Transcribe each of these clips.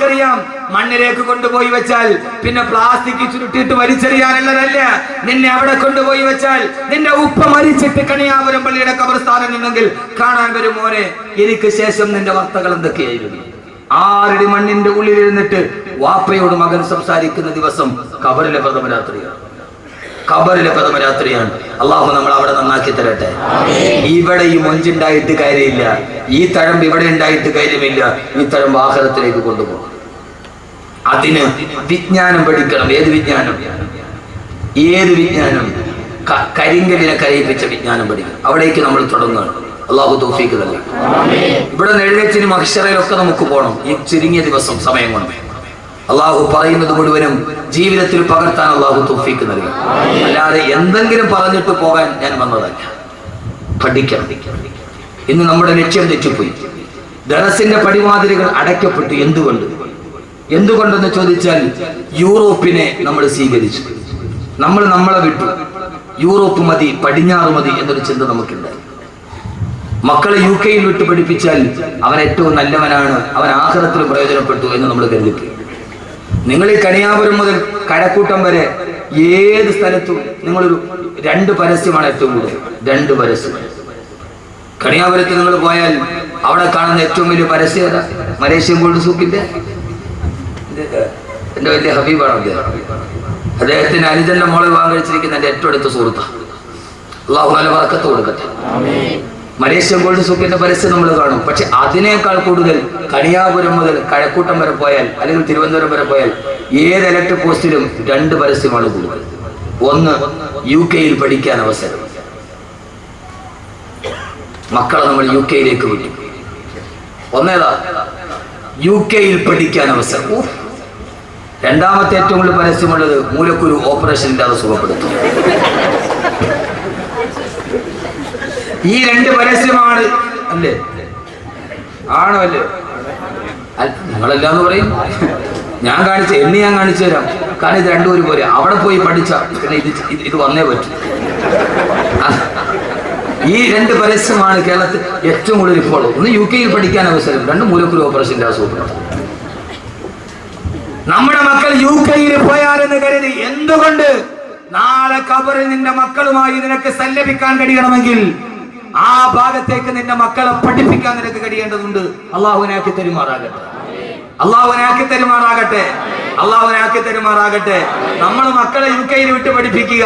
ആർക്കറിയാം? മണ്ണിലേക്ക് കൊണ്ടുപോയി വെച്ചാൽ പിന്നെ പ്ലാസ്റ്റിക് ചുരുട്ടിയിട്ട് വലിച്ചെറിയാനുള്ളതല്ല. നിന്നെ അവിടെ കൊണ്ടുപോയി വെച്ചാൽ നിന്റെ ഉപ്പ മരിച്ചിട്ട് കണിയാപുരം പള്ളിയുടെ ഖബർസ്ഥാനം ഉണ്ടെങ്കിൽ കാണാൻ വരും, മോനെ എനിക്ക് ശേഷം നിന്റെ വാർത്തകൾ എന്തൊക്കെയായിരുന്നു. 6 അടി മണ്ണിന്റെ ഉള്ളിലിരുന്നിട്ട് വാപ്പയോട് മകൻ സംസാരിക്കുന്ന ദിവസം ഖബറിലെ പ്രഥമ രാത്രിയാണ്. ഖബറിലെ പ്രഥമ രാത്രിയാണ്. അള്ളാഹു നമ്മൾ അവിടെ നന്നാക്കി തരട്ടെ. ഇവിടെ ഈ മൊഞ്ചുണ്ടായിട്ട് കാര്യമില്ല, ഈ തഴമ്പ് ഇവിടെ ഉണ്ടായിട്ട് കാര്യമില്ല. ഈ തഴമ്പ് ആഖിറത്തിലേക്ക് കൊണ്ടുപോകും. അതിന് വിജ്ഞാനം പഠിക്കണം. ഏത് വിജ്ഞാനം? കരിങ്കലിനെ കരയിപ്പിച്ച വിജ്ഞാനം പഠിക്കണം. അവിടേക്ക് നമ്മൾ തുടങ്ങുകയാണ്. അള്ളാഹു തൗഫീഖ് നൽകട്ടെ. ഇവിടെ എഴുന്നേറ്റിനും അക്ഷരയിലൊക്കെ നമുക്ക് പോകണം. ഈ ചുരുങ്ങിയ ദിവസം സമയം കൊണ്ട് അള്ളാഹു പറയുന്നത് മുഴുവനും ജീവിതത്തിൽ പകർത്താൻ അള്ളാഹു തൗഫീഖ് നൽകി. അല്ലാതെ എന്തെങ്കിലും പറഞ്ഞിട്ട് പോകാൻ ഞാൻ വന്നതല്ല. പഠിക്കണം. ഇന്ന് നമ്മുടെ ലക്ഷ്യം തെറ്റിപ്പോയി. ദറസിന്റെ പടിവാതിലുകൾ അടയ്ക്കപ്പെട്ടു. എന്തുകൊണ്ടെന്ന് ചോദിച്ചാൽ യൂറോപ്പിനെ നമ്മൾ സ്വീകരിച്ചു. നമ്മളെ വിട്ടു. യൂറോപ്പ് മതി, പടിഞ്ഞാറ് മതി എന്നൊരു ചിന്ത നമുക്കുണ്ടായി. മക്കളെ UK വിട്ട് പഠിപ്പിച്ചാൽ അവൻ ഏറ്റവും നല്ലവനാണ്, അവൻ ആഖിറത്തിൽ പ്രയോജനപ്പെട്ടു എന്ന് നമ്മൾ കരുതിപ്പോയി. നിങ്ങൾ ഈ കണിയാപുരം മുതൽ കഴക്കൂട്ടം വരെ ഏത് സ്ഥലത്തും നിങ്ങളൊരു 2 പരസ്യമാണ് ഏറ്റവും കൂടുതൽ. 2 പരസ്യം. കണിയാപുരത്ത് നിങ്ങൾ പോയാൽ അവിടെ കാണുന്ന ഏറ്റവും വലിയ പരസ്യം ഏതാ? മലേഷ്യൻ ഗോൾഡ് സൂക്കിന്റെ എന്റെ വലിയ ഹബീബാണ് അദ്ദേഹത്തിന് അനുജന്റെ മോളെ വിവാഹം കഴിച്ചിരിക്കുന്ന എന്റെ ഏറ്റവും അടുത്ത സുഹൃത്താണ്. അള്ളാഹു നല്ല ബർക്കത്ത് കൊടുക്കട്ടെ. മലേഷ്യൻ ഗോൾഡ് സൂക്കിന്റെ പരസ്യം നമ്മൾ കാണും. പക്ഷെ അതിനേക്കാൾ കൂടുതൽ കണിയാപുരം മുതൽ കഴക്കൂട്ടം വരെ പോയാൽ അല്ലെങ്കിൽ തിരുവനന്തപുരം വരെ പോയാൽ ഏത് ഇലക്ട്രിക് പോസ്റ്റിലും 2 പരസ്യമാണ് കൂടുതൽ. ഒന്ന്, UK പഠിക്കാൻ അവസരം. മക്കളെ നമ്മൾ UK വിട്ടു. ഒന്നേതാ? UK പഠിക്കാൻ അവസരം. രണ്ടാമത്തെ ഏറ്റവും കൂടുതൽ പരസ്യമുള്ളത് മൂലക്കുരു ഓപ്പറേഷൻ ഇല്ലാതെ സുഖപ്പെടുത്തും. ഈ 2 പരസ്യമാണ്. അല്ലേ? ആണോ? അല്ലേ? നിങ്ങളെല്ലാന്ന് പറയും. ഞാൻ കാണിച്ചു തരാം. കാരണം ഇത് 2 ഒരുപോലെ. അവിടെ പോയി പഠിച്ച പിന്നെ ഇത് വന്നേ പറ്റും. ഈ 2 പരസ്യമാണ് കേരളത്തിൽ ഏറ്റവും കൂടുതൽ ഇപ്പോൾ. ഒന്ന് UK പഠിക്കാൻ അവസരം, 2 മൂലക്കുരു ഓപ്പറേഷൻ ഇല്ലാതെ സുഖപ്പെടുത്തും. നമ്മുടെ മക്കൾ UK പോയാലെന്ന് കരുതി എന്തുകൊണ്ട്? നാളെ ഖബറിൽ നിന്റെ മക്കളുമായി നിനക്ക് സല്ലപിക്കാൻ കഴിയണമെങ്കിൽ ആ ഭാഗത്തേക്ക് നിന്റെ മക്കളെ പഠിപ്പിക്കാൻ നിനക്ക് കഴിയേണ്ടതുണ്ട്. അള്ളാഹുവിനാക്കി തരുമാറാകട്ടെ. നമ്മൾ മക്കളെ UK വിട്ട് പഠിപ്പിക്കുക.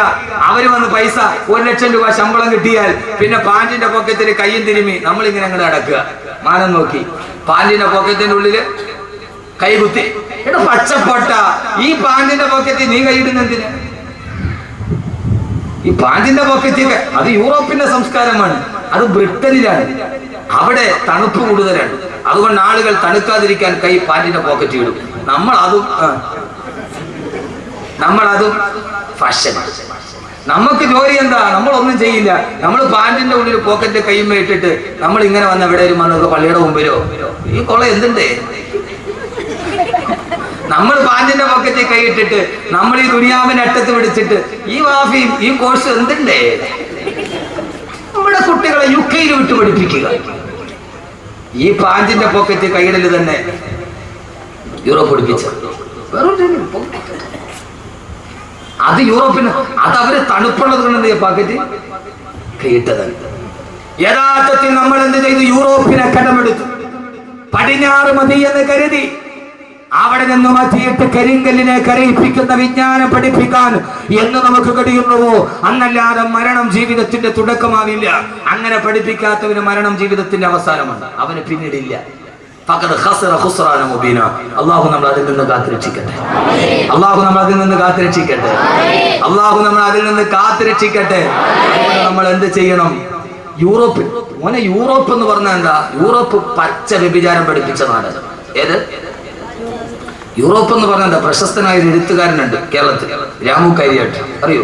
അവര് വന്ന് പൈസ 1 ലക്ഷം രൂപ ശമ്പളം കിട്ടിയാൽ പിന്നെ പാന്റിന്റെ പോക്കറ്റിൽ കയ്യും തിരുമി നമ്മളിങ്ങനെ അങ്ങോട്ട് അടക്കുക. മാനം നോക്കി പാന്റിന്റെ പോക്കറ്റിന്റെ ഉള്ളില് കൈകുത്തി. എടാ പച്ചപ്പൊട്ട, ഈ പാന്റിന്റെ പോക്കറ്റിൽ നീ കൈയിടുന്നെന്തിന്? ഈ പാന്റിന്റെ പോക്കറ്റൊക്കെ അത് യൂറോപ്പിന്റെ സംസ്കാരമാണ്. അത് ബ്രിട്ടനിലാണ്. അവിടെ തണുപ്പ് കൂടുതലാണ്. അതുകൊണ്ട് ആളുകൾ തണുക്കാതിരിക്കാൻ കൈ പാന്റിന്റെ പോക്കറ്റ് ഇടും. നമ്മളതും ഫാഷൻ. നമുക്ക് ജോലി എന്താ? നമ്മളൊന്നും ചെയ്യില്ല. നമ്മൾ പാന്റിന്റെ ഉള്ളിൽ പോക്കറ്റ് കൈമ്മ ഇട്ടിട്ട് നമ്മൾ ഇങ്ങനെ വന്ന എവിടെയും വന്നൊക്കെ പള്ളിയുടെ മുമ്പിലോ ഈ കൊള എന്തുണ്ടേ? നമ്മൾ പാന്റിന്റെ പോക്കറ്റിൽ കൈയിട്ടിട്ട് നമ്മൾ ഈ ദുനിയാവിന്റെ അറ്റത്ത് പിടിച്ചിട്ട് ഈ വാഫിയും ഈ കോഴ്സ് എന്തുണ്ടേ? നമ്മുടെ കുട്ടികളെ UK വിട്ട് പഠിപ്പിക്കുക. ഈ പാന്റിന്റെ പോക്കറ്റ് കൈയിടല് തന്നെ യൂറോപ്പ് പഠിപ്പിച്ച അത് യൂറോപ്പിന് അതവര് തണുപ്പുള്ളത് കൊണ്ട് പോക്കറ്റ് കൈയിട്ടതാണ്. യഥാർത്ഥത്തിൽ നമ്മൾ എന്ത് ചെയ്തു? യൂറോപ്പിനെ കടമെടുത്തു. പടിഞ്ഞാറ് മതി എന്ന് കരുതി അവിടെ നിന്ന് മാറ്റിയിട്ട് കരിങ്കല്ലിനെ കരയിപ്പിക്കുന്ന വിജ്ഞാനം പഠിപ്പിക്കാൻ എന്ന് നമുക്ക് കഴിയുന്നുവോ? അന്നല്ലാതെ മരണം ജീവിതത്തിന്റെ തുടക്കമാവില്ല. അങ്ങനെ പഠിപ്പിക്കാത്തവന് മരണം ജീവിതത്തിന്റെ അവസാനമാണ്. അവന് പിന്നീടില്ല. അള്ളാഹു നമ്മൾ അതിൽ നിന്ന് കാത്തിരക്ഷിക്കട്ടെ. നമ്മൾ എന്ത് ചെയ്യണം? യൂറോപ്പ് എന്ന് പറഞ്ഞാൽ എന്താ? യൂറോപ്പ് പച്ച വ്യഭിചാരം പഠിപ്പിച്ച നാട്. ഏത് യൂറോപ്പ് എന്ന് പറഞ്ഞാൽ എന്താ? പ്രശസ്തനായ ഒരു എഴുത്തുകാരനുണ്ട് കേരളത്തിൽ, രാമു കരിയാട്ട്. അറിയോ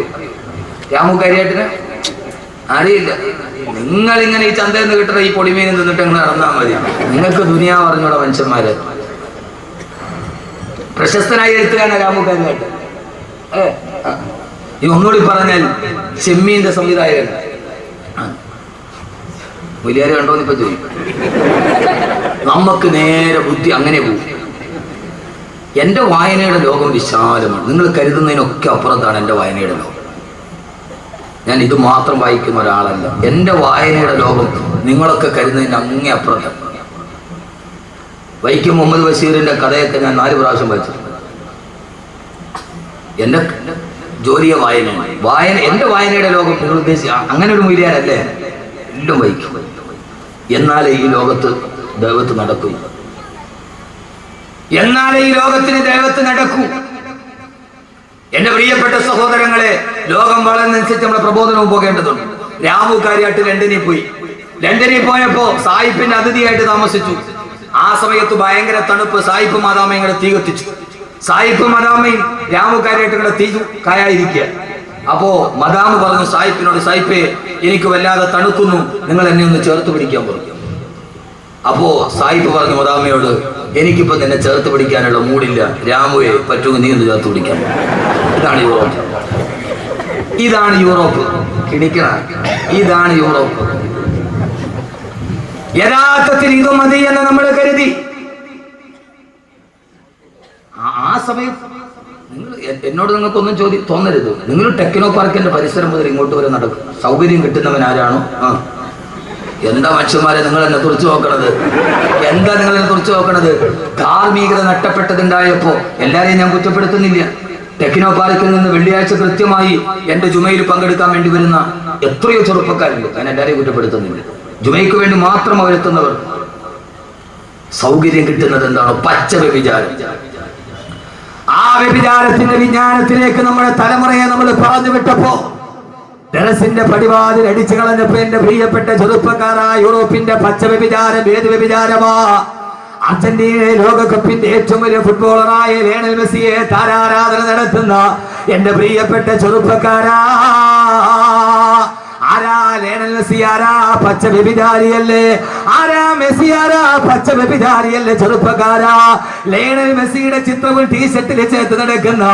രാമു കരിയാട്ടിനെ? അറിയില്ല. നിങ്ങളിങ്ങനെ ഈ ചന്തയിൽ നിന്ന് കിട്ടുന്ന ഈ പൊടിമീൻ നിന്നിട്ട് അങ്ങ് നടന്നാൽ മതി. നിങ്ങൾക്ക് ദുനിയാ പറഞ്ഞൂടെ മനുഷ്യന്മാര്. പ്രശസ്തനായ എഴുത്തുകാരനാണ് രാമു കരിയാട്ട്. ഈ ഒന്നുകൂടി പറഞ്ഞാൽ ചെമ്മീന്റെ സംവിധായകൻ. വലിയാരെ കണ്ടോന്ന് ഇപ്പൊ ചോദിക്കും. നമുക്ക് നേരെ ബുദ്ധി അങ്ങനെ പോകും. എൻ്റെ വായനയുടെ ലോകം വിശാലമാണ്. നിങ്ങൾ കരുതുന്നതിനൊക്കെ അപ്പുറത്താണ് എൻ്റെ വായനയുടെ ലോകം. ഞാൻ ഇത് മാത്രം വായിക്കുന്ന ഒരാളല്ല. എൻ്റെ വായനയുടെ ലോകം നിങ്ങളൊക്കെ കരുതുന്നതിന് അങ്ങേ അപ്പുറത്താണ്. വൈക്കം മുഹമ്മദ് ബഷീറിൻ്റെ കഥയൊക്കെ ഞാൻ 4 പ്രാവശ്യം വായിച്ചിട്ടുണ്ട്. എൻ്റെ ജോലിയെ വായന എൻ്റെ വായനയുടെ ലോകം നിങ്ങൾ ഉദ്ദേശിച്ച അങ്ങനെ ഒരു മൂല്യാനല്ലേ, എല്ലാം വായിക്കും. എന്നാലേ ഈ ലോകത്ത് ദൈവത്ത് നടക്കൂ. എന്നാലേ ഈ ലോകത്തിന് ദൈവത്ത് നടക്കൂ. എന്റെ പ്രിയപ്പെട്ട സഹോദരങ്ങളെ, ലോകം വളർന്നനുസരിച്ച് നമ്മുടെ പ്രബോധനവും പോകേണ്ടതുണ്ട്. രാമു കാര്യമായിട്ട് ലണ്ടനിൽ പോയപ്പോ സായിപ്പിന്റെ അതിഥിയായിട്ട് താമസിച്ചു. ആ സമയത്ത് ഭയങ്കര തണുപ്പ്. സായിപ്പ് മാതാമയും കൂടെ തീ കത്തിച്ചു. സായിപ്പ് മദാമയും രാമു കാര്യമായിട്ട് കൂടെ തീ കായായിരിക്കുക. അപ്പോ മദാമ് പറഞ്ഞു സായിപ്പിനോട്, സായിപ്പേ എനിക്ക് വല്ലാതെ തണുക്കുന്നു, നിങ്ങൾ എന്നെ ഒന്ന് ചേർത്ത് പിടിക്കാൻ പറഞ്ഞു. അപ്പോ സായിപ്പ് പറഞ്ഞു മദാമയോട്, എനിക്കിപ്പോ നിന്നെ ചേർത്ത് പിടിക്കാനുള്ള മൂടില്ല, രാമുവെ പറ്റുമെങ്കിൽ നീ ഒന്ന് ചേർത്ത് പിടിക്കാൻ. ഇതാണ് യൂറോപ്പ്. കിണിക്കണ ഇതാണ് യൂറോപ്പ്. യഥാർത്ഥത്തിൽ ഇത് മതി എന്ന് നമ്മൾ കരുതി. ആ സമയത്ത് എന്നോട് നിങ്ങൾക്കൊന്നും തോന്നരുത്. നിങ്ങൾ ടെക്നോ പാർക്കിന്റെ പരിസരം മുതൽ ഇങ്ങോട്ട് വരെ നടക്കും. സൗകര്യം കിട്ടുന്നവൻ ആരാണോ? എന്താ മനുഷ്യന്മാരെ നിങ്ങൾ എന്നെ തുറച്ചു നോക്കണത്? എന്താ നിങ്ങൾ എന്നെ തുറച്ചു നോക്കണത്? ധാർമ്മികത നഷ്ടപ്പെട്ടതുണ്ടായപ്പോ എല്ലാരെയും ഞാൻ കുറ്റപ്പെടുത്തുന്നില്ല. ടെക്നോ പാർക്കിൽ നിന്ന് വെള്ളിയാഴ്ച കൃത്യമായി എന്റെ ജുമയിൽ പങ്കെടുക്കാൻ വേണ്ടി വരുന്ന എത്രയോ ചെറുപ്പക്കാരുണ്ട്. ഞാൻ എല്ലാരെയും കുറ്റപ്പെടുത്തുന്നില്ല. ജുമയ്ക്ക് വേണ്ടി മാത്രം അവരെത്തുന്നവർ. സൗകര്യം കിട്ടുന്നത് എന്താണോ? പച്ച വ്യഭിചാരം. ആ വ്യഭിചാരത്തിന്റെ വിജ്ഞാനത്തിലേക്ക് നമ്മുടെ തലമുറയെ നമ്മൾ പറഞ്ഞു വിട്ടപ്പോ, ടെറസിന്റെ പടിവാതിൽ അടിച്ചു കളഞ്ഞപ്പോ എന്റെ പ്രിയപ്പെട്ട ചെറുപ്പക്കാരാ, യൂറോപ്പിന്റെ പച്ച വ്യഭിചാരം ഏത് വ്യഭിചാരമാ? അർജന്റീന ലോകകപ്പിന്റെ ഏറ്റവും വലിയ ഫുട്ബോളറായ ലയണൽ മെസ്സിയെ താരാരാധന നടത്തുന്ന എന്റെ പ്രിയപ്പെട്ട ചെറുപ്പക്കാരാ, ആരാ ലയണൽ മെസ്സി? ആരാ? പച്ച വ്യഭിചാരിയല്ലേ? ആരാ മെസ്സി? ആരാ? പച്ച വ്യഭിചാരിയല്ലേ? ചെറുപ്പക്കാരാ, ലയണൽ മെസ്സിയുടെ ചിത്രവും ടീഷർട്ടിൽ ചേർത്ത് നടക്കുന്ന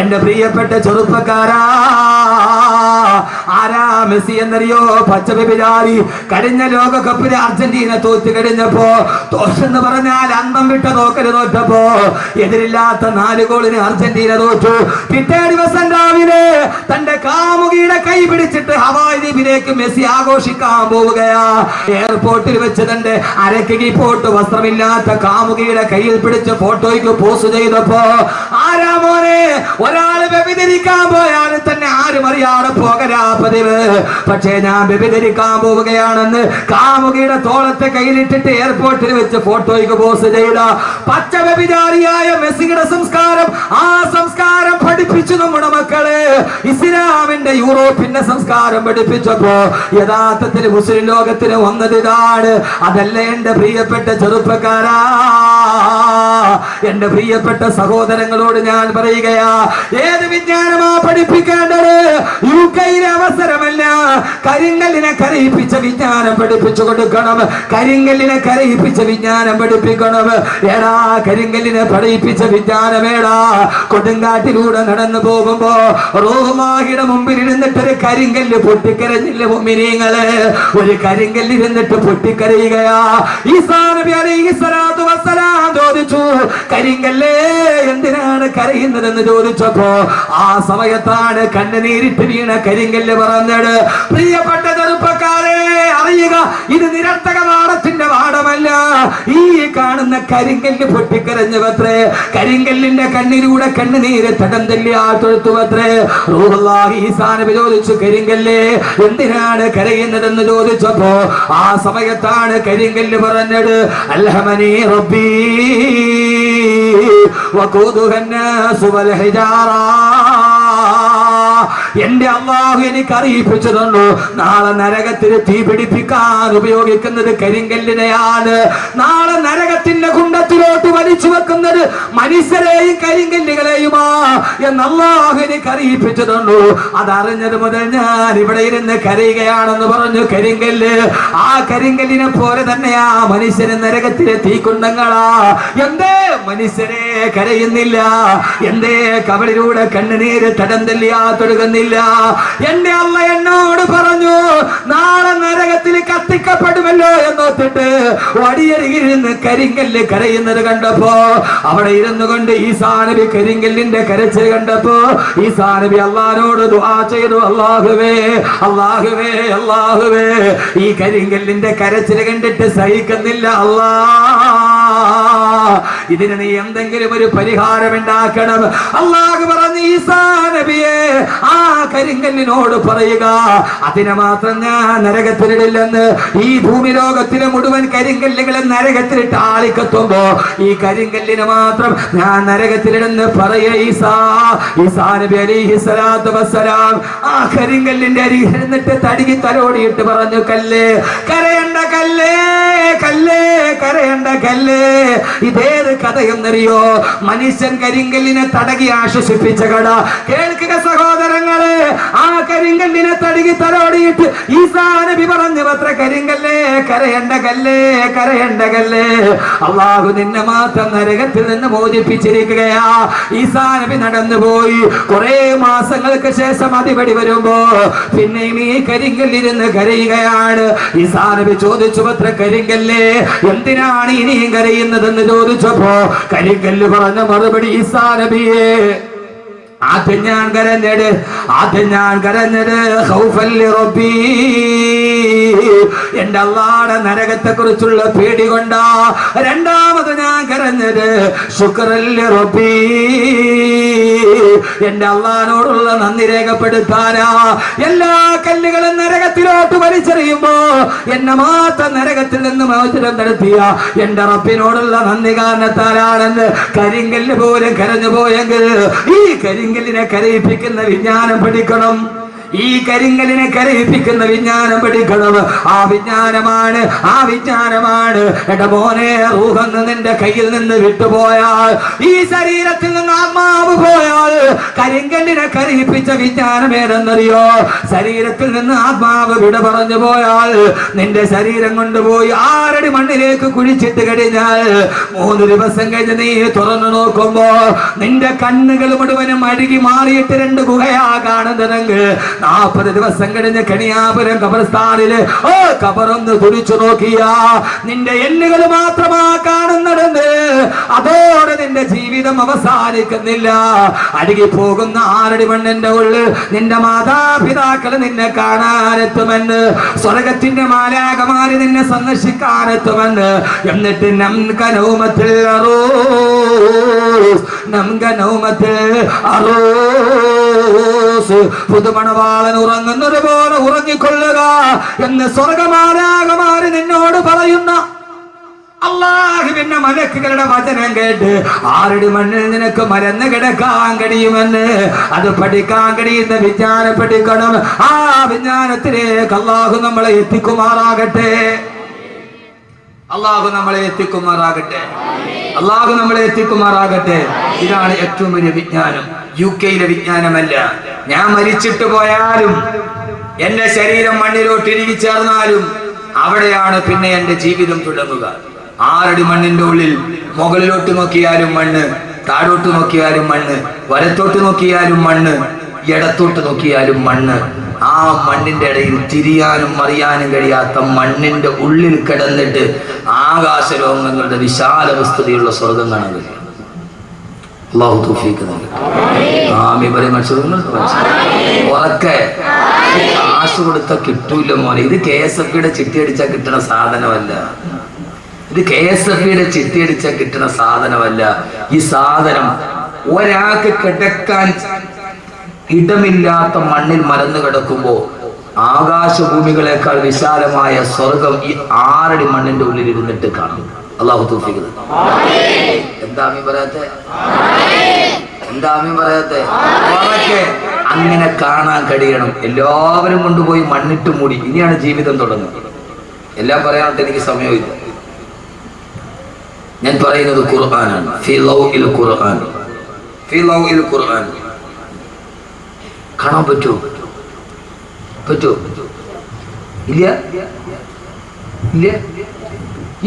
എന്റെ പ്രിയപ്പെട്ട ചെറുപ്പക്കാരാ, ആരാ മെസ്സി എന്നറിയോ? പച്ച വ്യഭിചാരി. കഴിഞ്ഞ ലോകകപ്പിന് അർജന്റീന തോറ്റ് കഴിഞ്ഞപ്പോ, തോറ്റെന്ന് പറഞ്ഞാൽ അന്തം വിട്ട തോക്കല് തോറ്റപ്പോ, എതിരില്ലാത്ത 4 ഗോളിന് അർജന്റീന തോറ്റു. പിറ്റേ ദിവസം രാവിലെ തന്റെ കാമുകിയുടെ കൈ പിടിച്ചിട്ട് ഹവായ് ദ്വീപിലേക്ക് മെസ്സി ആഘോഷിക്കാൻ പോവുകയാ. എയർപോർട്ടിൽ വെച്ച് തന്റെ അരക്കി പോട്ട് വസ്ത്രമില്ലാത്ത കാമുകിയുടെ കയ്യിൽ പിടിച്ച് ഫോട്ടോയ്ക്ക് പോസ്റ്റ് ചെയ്തപ്പോ, ആരാ മോനെ, ഒരാള് വ്യഭിചരിക്കാൻ പോയാൽ തന്നെ ആരും അറിയാതെ പോകരാ പതിവ്. പക്ഷേ ഞാൻ വ്യഭിചരിക്കാൻ പോവുകയാണെന്ന് കാമുകിയുടെ തോളത്തെ കയ്യിലിട്ടിട്ട് എയർപോർട്ടിൽ വെച്ച് ഫോട്ടോയ്ക്ക് പോസ്റ്റ് ചെയ്ത പച്ച വ്യഭിചാരിയായ മെസ്സിയുടെ സംസ്കാരം, ആ സംസ്കാരം പഠിപ്പിച്ചു നമ്മുടെ മക്കളെ. ഇസ്ലാമിന്റെ യൂറോപ്പിന്റെ സംസ്കാരം പഠിപ്പിച്ചപ്പോ യഥാർത്ഥത്തിൽ മുസ്ലിം ലോകത്തിന് വന്നത് ഇതാണ്. അതല്ല എന്റെ പ്രിയപ്പെട്ട ചെറുപ്പക്കാരാ, എന്റെ പ്രിയപ്പെട്ട സഹോദരങ്ങളോട് ഞാൻ പറയുകയാ, ഏത് വിജ്ഞാനമാ പഠിപ്പിക്കേണ്ടത്? യുകെയിലെ അവസരമല്ല, കരിങ്കല്ലിനെ കരയിപ്പിച്ച വിജ്ഞാനം പഠിപ്പിച്ചു കൊടുക്കണം. കരിങ്കല്ലിനെ കരയിപ്പിച്ച വിജ്ഞാനം പഠിപ്പിക്കണം. ഏടാ കരിങ്കല്ലിനെ പഠിപ്പിച്ച വിജ്ഞാനമേടാ? കൊടുങ്കാട്ടിലൂടെ നടന്നു പോകുമ്പോ റൂമാഹിയുടെ മുമ്പിൽ ഇരുന്നിട്ടൊരു കരിങ്കല്ല് പൊട്ടിക്കരഞ്ഞില്ല മുഅ്മിനീങ്ങളെ? ഒരു കരിങ്കല്ല് ഇരുന്നിട്ട് പൊട്ടിക്കരയുകയാ. ഈസാ നബി അലൈഹിസ്സലാത്തു വസ്സലാം ചോദിച്ചു, കരിങ്കല്ലേ എന്തിനാണ് കരയുന്നതെന്ന് ചോദിച്ചപ്പോ, ആ സമയത്താണ് കണ്ണുനീരിട്ട് വീണ കരിങ്കല്ല് പറഞ്ഞത്, പ്രിയപ്പെട്ട ചെറുപ്പക്കാരെ അറിയുക, ഇത് നിരർത്ഥക പാഠത്തിന്റെ പാഠമല്ല. ഈ കാണുന്ന കരിങ്കല്ല് പൊട്ടിക്കരഞ്ഞുവത്രേ. കരിങ്കല്ലിന്റെ കണ്ണിലൂടെ കണ്ണുനീര് തടം തല്ലിയാ തൊഴുത്തുവത്രേ. റൂഹുല്ലാഹി ഈസാ നബി ചോദിച്ചു, കരിങ്കല്ലേ എന്തിനാണ് കരയുന്നതെന്ന് ചോദിച്ചപ്പോ, ആ സമയത്താണ് കരിങ്കല്ല് പറഞ്ഞത്, അൽഹമനി റബ്ബി വഖൂദുഹന്നാസു വൽ ഹിജാറ. എന്റെ അല്ലാഹു എനിക്ക് അറിയിപ്പിച്ചു തന്നു, നാളെ നരകത്തിൽ തീ പിടിപ്പിക്കാൻ ഉപയോഗിക്കുന്നത് കരിങ്കല്ലിനെയാണ്. നാളെ നരകത്തിന്റെ കുണ്ടത്തിലോട്ട് വലിച്ചു വെക്കുന്നത് മനുഷ്യരെയും കരിങ്കല്ലുകളെയുമാ എന്ന് അല്ലാഹു എനിക്ക് അറിയിപ്പിച്ചു തന്നു. അതറിഞ്ഞത് മുതൽ ഞാൻ ഇവിടെ ഇരുന്ന് കരയുകയാണെന്ന് പറഞ്ഞു കരിങ്കല്ല്. ആ കരിങ്കല്ലിനെ പോലെ തന്നെയാ മനുഷ്യന് നരകത്തിലെ തീക്കുണ്ടങ്ങളാ. എന്തേ മനുഷ്യരെ കരയുന്നില്ല? എന്തേ കവളിലൂടെ കണ്ണുനീര് തടം തല്ലിയാത്ത കഴുകുന്നില്ല. എന്റെ അള്ള എന്നോട് പറഞ്ഞു, നാളെ നരകത്തിൽ കത്തിക്കപ്പെടുമല്ലോ എന്നോത്തിട്ട് വടിയരികിരുന്ന് കരിങ്കല്ല് കരയുന്നത് കണ്ടപ്പോ അവിടെ ഇരുന്നു കൊണ്ട് ഈസാ നബി കരിങ്കല്ലിന്റെ കരച്ചിൽ കണ്ടപ്പോ ഈസാ നബി അള്ളാഹിനോട് ദുആ ചെയ്തു, അല്ലാഹുവേ അല്ലാഹുവേ അല്ലാഹുവേ, ഈ കരിങ്കല്ലിന്റെ കരച്ചിൽ കണ്ടിട്ട് സഹിക്കുന്നില്ല അല്ലാ, ഇതിന് നീ എന്തെങ്കിലും ഒരു പരിഹാരം ഉണ്ടാക്കണം. അല്ലാഹു പറഞ്ഞു, ഈസാ നബിയെ ആ കരിങ്കല്ലിനോട് പറയുക, അതിനെ മാത്രം ഞാൻ നരകത്തിലിടില്ലെന്ന്. ഈ ഭൂമി ലോകത്തിലെ മുഴുവൻ കരിങ്കല്ലുകളെ നരകത്തിലിട്ട് ആളിക്കത്തുമ്പോ ഈ കരിങ്കല്ലിനെ മാത്രം ഞാൻ നരകത്തിലിടുന്ന് പറയ ഈസാ നബി അലൈഹി സ്വലാത്തു വസ്സലാം ആ കരിങ്കല്ലിന്റെ അരികിൽ ഇരുന്നിട്ട് തടികി തലോടിയിട്ട് പറഞ്ഞു, കല്ലേ കരയണ്ട, കല്ലേ കല്ലേ കരയണ്ട കല്ലേ. ഇതേത് കഥയെന്നറിയോ? മനുഷ്യൻ കരിങ്കല്ലിനെ തടകി ആശ്വസിപ്പിച്ച കഥ. കേൾക്കുക സഹോദരങ്ങളെ, ആ കരിങ്കല്ലിനെ തടകി തലോടിയിട്ട് ഈസാ നബി പറഞ്ഞു, അത്ര കരിങ്കല്ലേ കരയണ്ട കല്ലേ കരയണ്ട കല്ലേ, അല്ലാഹു നിന്നെ മാത്രം നരകത്തിൽ നിന്ന് മോചിപ്പിച്ചിരിക്കുകയാ. ഈസാ നബി നടന്നുപോയി. കുറെ മാസങ്ങൾക്ക് ശേഷം അതിപടി വരുമ്പോ പിന്നെയും ഈ കരിങ്കല്ലിരുന്ന് കരയുകയാണ്. ഈസാ നബി ചോദിച്ചു, അത്ര കരിങ്കല്ലേ എന്തിനാണ് ഇനിയും കരയുന്നതെന്ന് ചോദിച്ചപ്പോ കരിങ്കല്ല് പറഞ്ഞ മറുപടി, ഈസാ നബിയെ ആദ്യം ഞാൻ കരഞ്ഞത് ഖൗഫൻ ലിറബ്ബി, എന്റെ അല്ലാഹുവിന്റെ നരകത്തെ കുറിച്ചുള്ള പേടി കൊണ്ടാ. രണ്ടാമത് ഞാൻ കരഞ്ഞത് ശുക്രൻ ലിറബ്ബി, എന്റെ അല്ലാഹുവിനോടുള്ള നന്ദി രേഖപ്പെടുത്താനാ. എല്ലാ കല്ലുകളും നരകത്തിലോട്ട് വലിച്ചെറിയുമ്പോ എന്നെ മാത്രം നരകത്തിൽ നിന്ന് മോചനം നടത്തിയ എന്റെ റബ്ബിനോടുള്ള നന്ദി കാരണത്താലാണെന്ന് കരിങ്കല്ല് പോലും കരഞ്ഞു പോയെങ്കിൽ ഈ കരിങ്കല്ലിനെ കരയിപ്പിക്കുന്ന വിജ്ഞാനം പഠിക്കണം. ഈ കരിങ്കലിനെ കരയിപ്പിക്കുന്ന വിജ്ഞാനം പഠിക്കണം. ആ വിജ്ഞാനമാണ് എന്റെ മോനെ, റൂഹെന്ന് നിന്റെ കയ്യിൽ നിന്ന് വിട്ടുപോയാൽ, ഈ ശരീരത്തിൽ നിന്ന് ആത്മാവ് പോയാൽ, കരിങ്കല്ലിനെ കരയിപ്പിച്ച വിജ്ഞാനം ഏതെന്നറിയോ? ശരീരത്തിൽ നിന്ന് ആത്മാവ് വിട പറഞ്ഞു പോയാൽ നിന്റെ ശരീരം കൊണ്ടുപോയി 6 അടി മണ്ണിലേക്ക് കുഴിച്ചിട്ട് കഴിഞ്ഞാൽ 3 ദിവസം കഴിഞ്ഞ് നീ തുറന്നു നോക്കുമ്പോ നിന്റെ കണ്ണുകൾ മുഴുവനും അഴുകി മാറിയിട്ട് 2 ഗുഹയാ കാണുന്നതെങ്കിൽ 40 ദിവസം കഴിഞ്ഞ് കണിയാപുരം ഖബർസ്ഥാനില് ഖബറൊന്ന് തുറിച്ചു നോക്കിയാ നിന്റെ എല്ലുകൾ മാത്രമാ കാണുന്നത്. അതോടെ നിന്റെ ജീവിതം അവസാനിക്കുന്നില്ല. അഴുകി പോകുന്ന 6 അടി മണ്ണിന്റെ ഉള്ളിൽ നിന്റെ മാതാപിതാക്കൾ നിന്നെ കാണാനെത്തുമെന്ന്, സ്വർഗത്തിന്റെ മാലാഖമാര് നിന്നെ സന്ദർശിക്കാനെത്തുമെന്ന്. എന്നിട്ട് പുതുമണവാളൻ ഉറങ്ങുന്നത് പോലെ ഉറങ്ങിക്കൊള്ളുക എന്ന് സ്വർഗമാലാഖമാര് നിന്നോട് പറയുന്ന അല്ലാഹുവിന്റെ മലക്കുകളുടെ വചനം കേട്ട് 6 അടി മണ്ണിൽ നിനക്ക് മരന്ന് കിടക്കാൻ കഴിയുമെന്ന്, അത് പഠിക്കാൻ കഴിയുന്ന വിജ്ഞാനം പഠിക്കണം. ആ വിജ്ഞാനത്തിലേക്ക് അല്ലാഹു നമ്മളെ എത്തിക്കുമാറാകട്ടെ. അല്ലാഹു നമ്മളെ എത്തിക്കുമാറാകട്ടെ. ഇതാണ് ഏറ്റവും വലിയ വിജ്ഞാനം. UK-യിലെ വിജ്ഞാനമല്ല. ഞാൻ മരിച്ചിട്ട് പോയാലും എന്റെ ശരീരം മണ്ണിലോട്ട് ഇഴുകി ചേർന്നാലും അവിടെയാണ് പിന്നെ എന്റെ ജീവിതം തുടങ്ങുക. 6 അടി മണ്ണിന്റെ ഉള്ളിൽ മുകളിലോട്ട് നോക്കിയാലും മണ്ണ്, താഴോട്ട് നോക്കിയാലും മണ്ണ്, വലത്തോട്ട് നോക്കിയാലും മണ്ണ്, ഇടത്തോട്ട് നോക്കിയാലും മണ്ണ്. ആ മണ്ണിന്റെ ഇടയിൽ തിരിയാനും മറിയാനും കഴിയാത്ത മണ്ണിന്റെ ഉള്ളിൽ കിടന്നിട്ട് ആകാശലോകങ്ങളുടെ വിശാല വിസ്തൃതിയുള്ള സ്വർഗം കാണാൻ കഴിയും. അല്ലാഹു തൗഫീഖ് നൽകട്ടെ. ആമീൻ പറയും. ഉറക്കെ കാശ് കൊടുത്താൽ കിട്ടൂല മോനെ. ഇത് KSFBയുടെ ചിട്ടി അടിച്ചാൽ കിട്ടുന്ന സാധനമല്ല. ഈ സാധനം ഒരാൾക്ക് കിടക്കാൻ ഇടമില്ലാത്ത മണ്ണിൽ മരന്ന് കിടക്കുമ്പോ ആകാശഭൂമികളെക്കാൾ വിശാലമായ സ്വർഗം ഈ 6 അടി മണ്ണിന്റെ ഉള്ളിൽ ഇരുന്നിട്ട് കാണും. അല്ലാഹു തൗഫീഖ്. എന്താ ആമീൻ പറയാത്തെ? അങ്ങനെ കാണാൻ കഴിയണം. എല്ലാവരും കൊണ്ടുപോയി മണ്ണിട്ട് മൂടി. ഇനിയാണ് ജീവിതം തുടങ്ങുന്നത്. എല്ലാം പറയാനായിട്ട് എനിക്ക് സമയമില്ല. ഞാൻ പറയുന്നത് ഖുർആനാണ്. ഫീ ലൗഇൽ ഖുർആൻ കാണാൻ പറ്റൂ? ഇല്ല.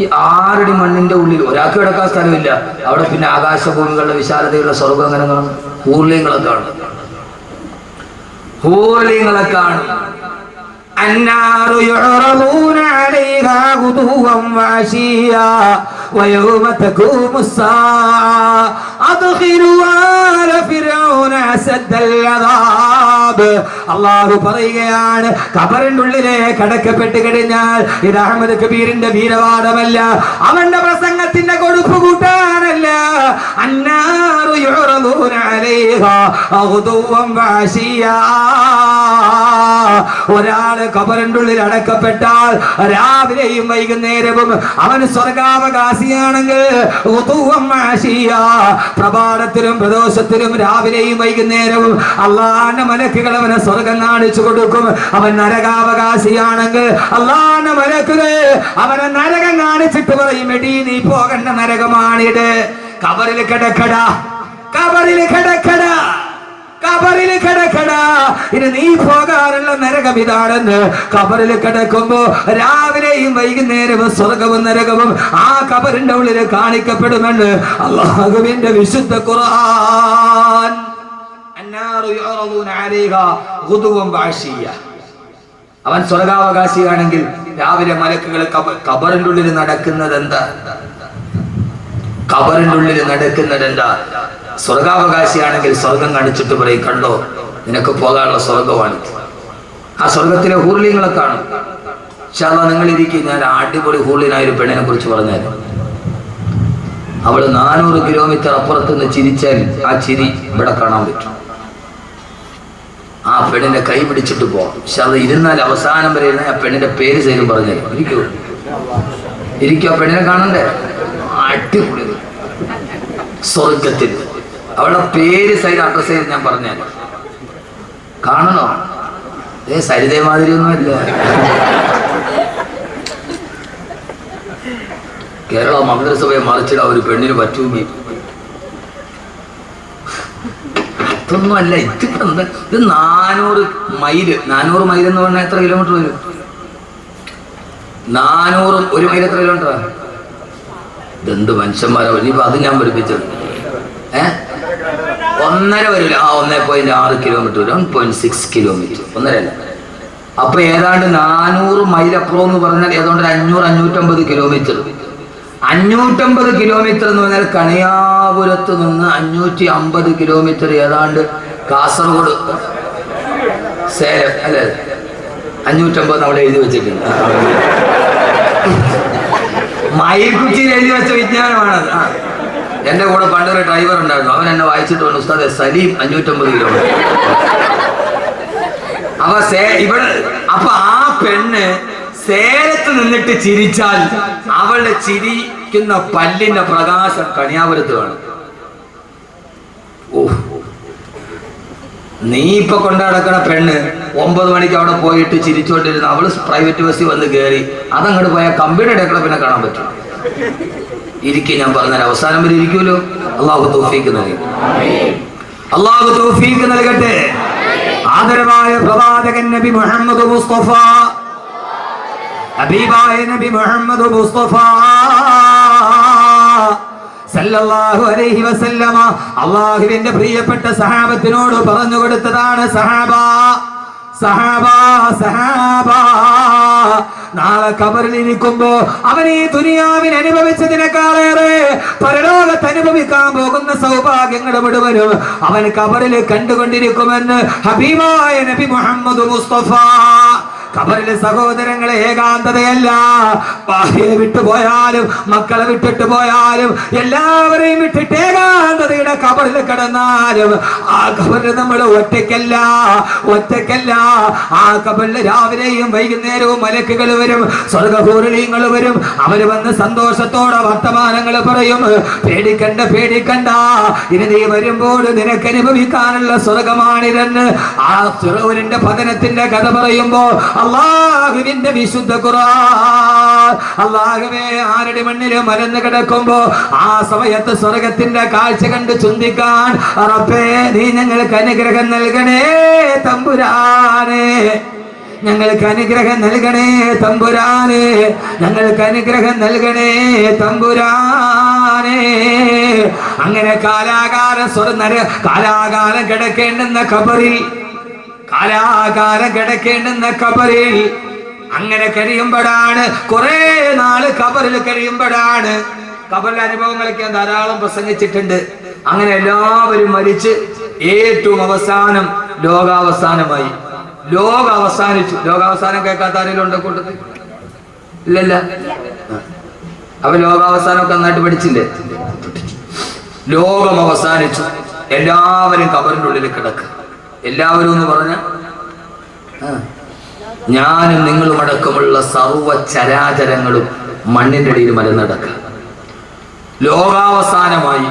ഈ 6 അടി മണ്ണിന്റെ ഉള്ളിൽ ഒരാൾക്ക് കിടക്കാൻ സ്ഥലമില്ല. അവിടെ പിന്നെ ആകാശഭൂമികളുടെ വിശാലതയുള്ള സ്വർഗം അങ്ങനെ കാണും. ഊർലിങ്ങളെ കാണും. ഹൂറിങ്ങളെ കാണും. النار يعرضون عليها غدوا وعشيا ويوم تقوم الساعة أدخلوا آل فرعون أشد العذاب. അല്ലാഹു പറയുകയാണ്, ഖബറിന്റെ ഉള്ളിലേക്ക് അടക്കപ്പെട്ട് കഴിഞ്ഞാൽ ഇത് അഹ്മദ് കബീറിന്റെ വീരവാദമല്ല, അവന്റെ പ്രസംഗത്തിന്റെ കൊടുപ്പ് കൂട്ടാനല്ല. അന്നാറു യുറദൂന അലൈഹാ ഗുദുവൻ വഅശിയാ. ഒരാള് ഖബറിന്റെ ഉള്ളിൽ അടക്കപ്പെട്ടാൽ രാവിലെയും വൈകുന്നേരവും അവൻ സ്വർഗാവകാശിയാണെങ്കിൽ പ്രഭാതത്തിലും പ്രദോഷത്തിലും രാവിലെയും വൈകുന്നേരവും അള്ളാന്റെ മലക്കുകൾ അവനെ സ്വർഗം കാണിച്ചു കൊടുക്കും. അവൻ നരകാവകാശിയാണെങ്കിൽ അള്ളാന്റെ മലക്കുകൾ അവനെ നരകം കാണിച്ചിട്ട് പറയും, എടീ നീ പോകേണ്ട നരകമാണിത്, ഖബറിൽ കിടക്കടാ, ഖബറിൽ കിടക്കടാ, ഖബറിൽ കിടക്കടാ, ഇനി നീ പോകാനുള്ള നരകം ഇതാണെന്ന്. ഖബറിൽ കിടക്കുമ്പോ രാവിലെയും വൈകുന്നേരവും സ്വർഗവും നരകവും ആ ഖബറിന്റെ ഉള്ളിൽ കാണിക്കപ്പെടുമെന്ന് അല്ലാഹുവിന്റെ വിശുദ്ധ ഖുർആൻ. അന്നാറു യുറദൂന അലൈഹാ ഗുദുവൻ വഅശിയ. അവൻ സ്വർഗാവകാശിയാണെങ്കിൽ രാവിലെ മലക്കുകൾ ഖബറിന്റെ ഉള്ളിൽ നടക്കുന്നത് എന്താ? ഖബറിന്റെ ഉള്ളിൽ നടക്കുന്നത് എന്താ? സ്വർഗാവകാശിയാണെങ്കിൽ സ്വർഗം കാണിച്ചിട്ട് പറയും, കണ്ടോ നിനക്ക് പോകാനുള്ള സ്വർഗമാണ്. ആ സ്വർഗത്തിലെ ഹൂർലിങ്ങളെ കാണും. ഇൻഷാ അല്ലാഹ് നിങ്ങൾ ഇരിക്കും, ഞാൻ അടിപൊളി ഹൂർലിനായ ഒരു പെണ്ണിനെ കുറിച്ച് പറഞ്ഞാൽ അവള് 400 കിലോമീറ്റർ അപ്പുറത്ത് നിന്ന് ചിരിച്ചാൽ ആ ചിരി ഇവിടെ കാണാൻ പറ്റും. ആ പെണ്ണിന്റെ കൈ പിടിച്ചിട്ട് പോവാം. ഇൻഷാ അല്ലാഹ് ഇരുന്നാൽ അവസാനം വരെ ഇരുന്ന ആ പെണ്ണിന്റെ പേര് സൈലും പറഞ്ഞാൽ ഇരിക്കൂ, ഇരിക്കും. ആ പെണ്ണിനെ കാണണ്ടേ? അടിപൊളി സ്വർഗത്തിൽ അവളുടെ പേര് സൈഡ് അഡ്രസ് ചെയ്ത് ഞാൻ പറഞ്ഞാൽ കാണണോ? സരിതേ മാതിരി ഒന്നുമല്ല. കേരള മന്ത്രിസഭയെ മറിച്ചിടാൻ ഒരു പെണ്ണിന് പറ്റൂങ്ങി അതൊന്നും അല്ല. ഇത് 400 മൈല്. 400 മൈൽ എന്ന് പറഞ്ഞാൽ എത്ര കിലോമീറ്റർ വരും? 400 1 മൈൽ എത്ര കിലോമീറ്ററാ? ഇതെന്ത് മനുഷ്യന്മാരാ. ഇനിയിപ്പോ അത് ഞാൻ പഠിപ്പിച്ചത് 1.5 വരില്ല. 1.6 കിലോമീറ്റർ വരും. 1.6 കിലോമീറ്റർ, 1.5 അല്ല. അപ്പൊ ഏതാണ്ട് 400 മൈൽ അപ്പുറം എന്ന് പറഞ്ഞാൽ ഏതാണ്ട് 500-550 കിലോമീറ്റർ. 550 കിലോമീറ്റർ എന്ന് പറഞ്ഞാൽ കണിയാപുരത്ത് നിന്ന് 550 കിലോമീറ്റർ ഏതാണ്ട് കാസർഗോഡ് സേലം അല്ലേ? 550 അവിടെ എഴുതി വെച്ചിട്ടുണ്ട്. മയിൽക്കുച്ചിയിൽ എഴുതി വെച്ച വിജ്ഞാനമാണത്. എന്റെ കൂടെ പണ്ടൊരു ഡ്രൈവർ ഉണ്ടായിരുന്നു. അവൻ എന്നെ വായിച്ചിട്ട് പറഞ്ഞു, ഉസ്താദെ സലീം 550 കിലോമീറ്റർ. അപ്പൊ ആ പെണ്ണ് സേലത്ത് നിന്നിട്ട് ചിരിച്ചാൽ അവളുടെ ചിരിക്കുന്ന പല്ലിന്റെ പ്രകാശം കണിയാപുരത്ത് കാണും. ഓ, നീ ഇപ്പൊ കൊണ്ടടക്കണ പെണ്ണ് 9 മണിക്ക് അവിടെ പോയിട്ട് ചിരിച്ചോണ്ടിരുന്ന അവള് പ്രൈവറ്റ് ബസ്സിൽ വന്ന് കയറി അതങ്ങോട്ട് പോയാൽ കമ്പിയുടെ ഇടയ്ക്കുള്ള പിന്നെ കാണാൻ പറ്റും. ഇരിക്കും, ഞാൻ പറഞ്ഞാൽ അവസാനം വരെ ഇരിക്കുമല്ലോ. അള്ളാഹു തൗഫീഖ് നൽകി, അള്ളാഹു തൗഫീഖ് നൽകട്ടെ. ആദരവായ പ്രവാചകൻ നബി മുഹമ്മദ് മുസ്തഫ, ഹബീബായ നബി മുഹമ്മദ് മുസ്തഫ സല്ലല്ലാഹു അലൈഹി വസല്ലമ അല്ലാഹുവിന്റെ പ്രിയപ്പെട്ട സഹാബത്തിനോട് പറഞ്ഞു കൊടുത്തതാണ്, സഹാബാ സഹാബാ സഹാബാ, നാളെ ഖബറിൽ ഇരിക്കുമ്പോ അവൻ ഈ ദുനിയാവിൽ അനുഭവിച്ചതിനേക്കാളേറെ പരലോകത്ത് അനുഭവിക്കാൻ പോകുന്ന സൗഭാഗ്യങ്ങൾ മുഴുവനും അവൻ ഖബറിൽ കണ്ടുകൊണ്ടിരിക്കുമെന്ന് ഹബീബായ നബി മുഹമ്മദ് മുസ്തഫ. ഖബറിലെ സഹോദരങ്ങളെ ഏകാന്തതയല്ല. ഭാര്യയെ വിട്ടുപോയാലും മക്കളെ വിട്ടിട്ട് പോയാലും എല്ലാവരെയും വിട്ടിട്ട് ഏകാന്തതയുടെ ഖബറിൽ കിടന്നാലും ആ ഖബറിൽ നമ്മൾ ഒറ്റയ്ക്കല്ല, ഒറ്റയ്ക്കല്ല. ആ ഖബറിൽ രാവിലെയും വൈകുന്നേരവും മലക്കുകൾ വരും, സ്വർഗ്ഗഹൂറികൾ വരും. അവര് വന്ന് സന്തോഷത്തോടെ വർത്തമാനങ്ങൾ പറയും. പേടിക്കണ്ട, പേടിക്കണ്ട, ഇനി നീ വരുമ്പോൾ നിനക്ക് അനുഭവിക്കാനുള്ള സ്വർഗമാണിതെന്ന് ആ ഫിറൗനിന്റെ പതനത്തിന്റെ കഥ പറയുമ്പോ അല്ലാഹുവിന്റെ വിശുദ്ധ ഖുർആൻ, അല്ലാഹുവേ ആരുടെ മണ്ണില് മലന്ന് കിടക്കുമ്പോ ആ സമയത്ത് സ്വർഗത്തിന്റെ കാഴ്ച കണ്ട് ചിന്തിക്കാൻ റബ്ബേ നീ ഞങ്ങൾക്ക് അനുഗ്രഹം നൽകണേ തമ്പുരാനെ, ഞങ്ങൾക്ക് അനുഗ്രഹം നൽകണേ തമ്പുരാനെ, ഞങ്ങൾക്ക് അനുഗ്രഹം നൽകണേ തമ്പുരാനെ. അങ്ങനെ കാലാകാലം കാലാകാലം കിടക്കേണ്ടുന്ന ഖബറിൽ കാലാകാലം കിടക്കേണ്ടുന്ന കബറിൽ അങ്ങനെ കഴിയുമ്പോഴാണ്, കുറെ നാള് കബറിൽ കഴിയുമ്പോഴാണ്, കബറിലെ അനുഭവങ്ങളൊക്കെ ധാരാളം പ്രസംഗിച്ചിട്ടുണ്ട്. അങ്ങനെ എല്ലാവരും മരിച്ച് ഏറ്റവും അവസാനം ലോകാവസാനമായി. ലോകം അവസാനിച്ചു. ലോകാവസാനം കേൾക്കാത്ത ആരെങ്കിലും ഉണ്ടോ കൂട്ടത്തിൽ? ഇല്ലല്ല. അവൻ ലോകാവസാനമൊക്കെ നന്നായിട്ട് പഠിച്ചില്ലേ? ലോകം അവസാനിച്ചു. എല്ലാവരും കബറിന്റെ ഉള്ളിൽ കിടക്കുക. എല്ലാവരും എന്ന് പറഞ്ഞ ഞാനും നിങ്ങളും അടക്കമുള്ള സർവ്വ ചരാചരങ്ങളും മണ്ണിന്റെ അടിയിൽ മലനടക്കുക. ലോകാവസാനമായി.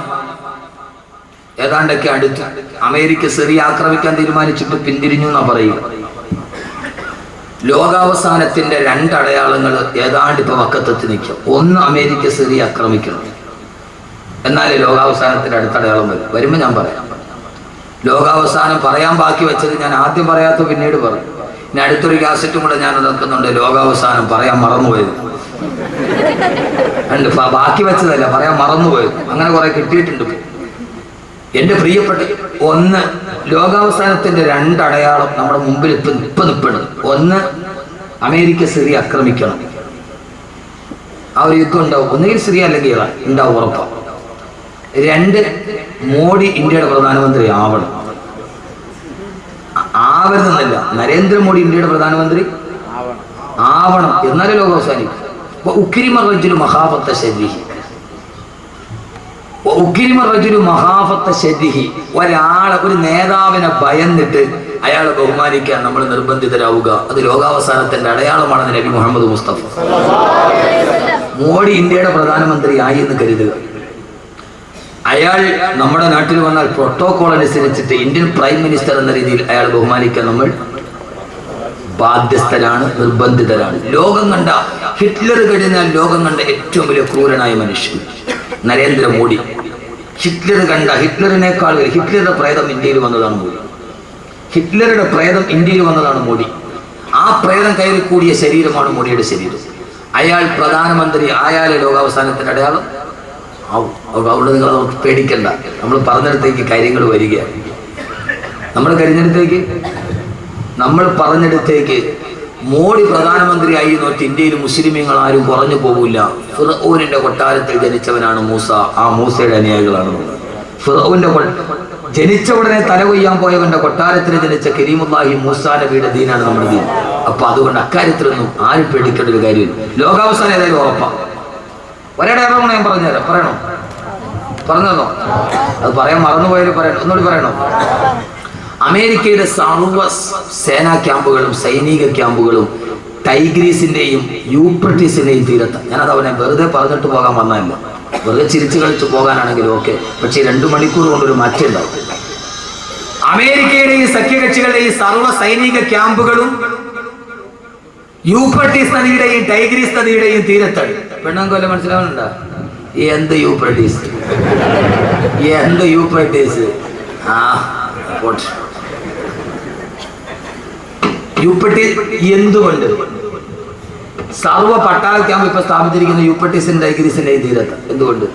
ഏതാണ്ടൊക്കെ അടുത്ത് അമേരിക്ക സിറിയ ആക്രമിക്കാൻ തീരുമാനിച്ചിട്ട് പിന്തിരിഞ്ഞു എന്നാ പറയുക. ലോകാവസാനത്തിന്റെ രണ്ടടയാളങ്ങൾ ഏതാണ്ട് ഇപ്പൊ വക്കത്തെത്തി നിൽക്കും. ഒന്ന്, അമേരിക്ക സിറിയ ആക്രമിക്കണം. എന്നാലേ ലോകാവസാനത്തിന്റെ അടുത്തടയാളം വരും. വരുമ്പോ ഞാൻ പറയാം. ലോകാവസാനം പറയാൻ ബാക്കി വെച്ചത് ഞാൻ ആദ്യം പറയാത്ത പിന്നീട് പറയും. ഇനി അടുത്തൊരു കാസറ്റും കൂടെ ഞാൻ നടക്കുന്നുണ്ട്. ലോകാവസാനം പറയാൻ മറന്നുപോയത് ഉണ്ട്. ബാക്കി വെച്ചതല്ല, പറയാൻ മറന്നുപോയത്. അങ്ങനെ കുറെ കിട്ടിയിട്ടുണ്ട്. എന്റെ പ്രിയപ്പെട്ട, ഒന്ന്, ലോകാവസാനത്തിന്റെ രണ്ടടയാളം നമ്മുടെ മുമ്പിൽ ഇപ്പൊ നിൽപ്പുണ്ട്. ഒന്ന്, അമേരിക്ക സിറിയ ആക്രമിക്കണം. ആ ഒരു യുദ്ധം ഉണ്ടാവും. ഒന്നുകിൽ സിറിയ അല്ലെങ്കിൽ ഇറാൻ ഉണ്ടാവും, ഉറപ്പാണ്. രണ്ട്, മോഡി ഇന്ത്യയുടെ പ്രധാനമന്ത്രി ആവണം. ആവരുതെന്നല്ല, നരേന്ദ്രമോദി ഇന്ത്യയുടെ പ്രധാനമന്ത്രി ആവണം. എന്നാലേ ലോകം അവസാനിക്കും. ഒരാളെ, ഒരു നേതാവിനെ ഭയന്നിട്ട് അയാളെ ബഹുമാനിക്കാൻ നമ്മൾ നിർബന്ധിതരാവുക, അത് ലോകാവസാനത്തിന്റെ അടയാളമാണെന്ന് നബി മുഹമ്മദ് മുസ്തഫ. മോഡി ഇന്ത്യയുടെ പ്രധാനമന്ത്രി ആയി എന്ന് കരുതുക. അയാൾ നമ്മുടെ നാട്ടിൽ വന്നാൽ പ്രോട്ടോകോൾ അനുസരിച്ചിട്ട് ഇന്ത്യൻ പ്രൈം മിനിസ്റ്റർ എന്ന രീതിയിൽ അയാൾ ബഹുമാനിക്കാൻ നമ്മൾ ബാധ്യസ്ഥരാണ്, നിർബന്ധിതരാണ്. ലോകം കണ്ട, ഹിറ്റ്ലർ കഴിഞ്ഞാൽ ലോകം കണ്ട ഏറ്റവും വലിയ ക്രൂരനായ മനുഷ്യൻ നരേന്ദ്രമോദി. ഹിറ്റ്ലർ കണ്ട, ഹിറ്റ്ലറിനേക്കാൾ ഹിറ്റ്ലറുടെ പ്രേതം ഇന്ത്യയിൽ വന്നതാണ് മോദി. ഹിറ്റ്ലറുടെ പ്രേതം ഇന്ത്യയിൽ വന്നതാണ് മോദി. ആ പ്രേതം കയറി കൂടിയ ശരീരമാണ് മോദിയുടെ ശരീരം. അയാൾ പ്രധാനമന്ത്രി ആയാലേ ലോകാവസാനത്തിന്റെ അടയാളം ആവും. അതുകൊണ്ട് നിങ്ങൾ നമുക്ക് പേടിക്കണ്ട. നമ്മൾ പറഞ്ഞിടത്തേക്ക് കാര്യങ്ങൾ വരികയാണ്. നമ്മൾ പറഞ്ഞിടത്തേക്ക് മോഡി പ്രധാനമന്ത്രിയായി നോക്കി ഇന്ത്യയിൽ മുസ്ലിമീങ്ങൾ ആരും കുറഞ്ഞു പോകില്ല. ഫിർഔനിന്റെ കൊട്ടാരത്തിൽ ജനിച്ചവനാണ് മൂസ. ആ മൂസയുടെ അനുയായികളാണ്. ഫിർഔന്റെ ജനിച്ച ഉടനെ തല കൊയ്യാൻ പോയവന്റെ കൊട്ടാരത്തിൽ ജനിച്ച കരീമുല്ലാഹി മൂസാ നബിയുടെ ദീനാണ് നമ്മുടെ ദീൻ. അപ്പൊ അതുകൊണ്ട് അക്കാര്യത്തിലൊന്നും ആരും പേടിക്കേണ്ട ഒരു കാര്യമില്ല. ലോകാവസാനം ഏതായാലും ഉറപ്പാണ്. ഒരടയാളമാണ് ഞാൻ പറഞ്ഞുതരാം. പറഞ്ഞതോ? അത് പറയാൻ മറന്നുപോയാലും പറയണം. ഒന്നുകൂടി പറയണോ? അമേരിക്കയുടെ സർവ്വ സേനാ ക്യാമ്പുകളും സൈനിക ക്യാമ്പുകളും ടൈഗ്രീസിന്റെയും യൂഫ്രട്ടീസിന്റെയും തീരത്ത്. ഞാനത് അവനെ വെറുതെ പറഞ്ഞിട്ട് പോകാൻ വന്നതല്ല, വെറുതെ ചിരിച്ചു കളിച്ചു പോകാനാണെങ്കിലും ഓക്കെ. പക്ഷേ 2 മണിക്കൂർ കൊണ്ടൊരു മാറ്റം ഉണ്ടാവും. അമേരിക്കയുടെ ഈ സഖ്യകക്ഷികളുടെ ഈ സർവ്വ സൈനിക ക്യാമ്പുകളും യൂഫ്രട്ടീസ് നദിയുടെയും ടൈഗ്രീസ് നദിയുടെയും തീരത്താണ്. പെണ്ണാങ്കോല മനസ്സിലാവുന്നുണ്ടോ? എന്ത് യൂഫ്രട്ടീസ്, എന്ത് യൂഫ്രട്ടീസ്? യൂഫ്രട്ടീസ് എന്തുകൊണ്ട്? സർവ്വ പട്ടാള ക്യാമ്പ് ഇപ്പൊ സ്ഥാപിച്ചിരിക്കുന്ന യൂഫ്രട്ടീസിന്റെ ടൈഗ്രീസിന്റെയും തീരത്ത്. എന്തുകൊണ്ട്?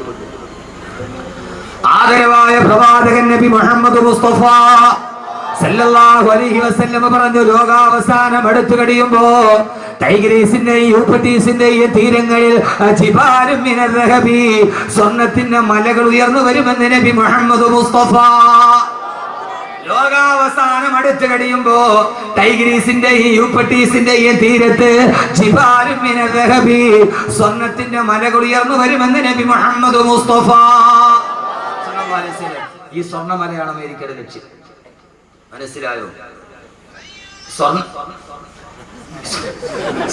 ആദരവായ പ്രവാചകൻ നബി മുഹമ്മദ് മുസ്തഫ സല്ലല്ലാഹു അലൈഹി വസല്ലം പറഞ്ഞു, ലോകാവസാനം അടുത്തു കഴിയുമ്പോ ടൈഗ്രീസിന്റെയും യൂഫ്രട്ടീസിന്റെയും തീരങ്ങളിൽ ജിബാലും മിനർ റഹബി, സ്വർണ്ണത്തിന്റെ മലകൾ ഉയർന്നു വരുമെന്ന് നബി മുഹമ്മദ് മുസ്തഫ. ലോകാവസാനം അടുത്തു കഴിയുമ്പോ ടൈഗ്രീസിന്റെയും യൂഫ്രട്ടീസിന്റെയും തീരത്ത് ജിബാലും മിനർ റഹബി, സ്വർണ്ണത്തിന്റെ മലകൾ ഉയർന്നു വരുമെന്ന് നബി മുഹമ്മദ് മുസ്തഫ. ഈ സ്വർണ്ണമലയാണ് അമേരിക്കയുടെ ലക്ഷ്യം. മനസ്സിലായോ?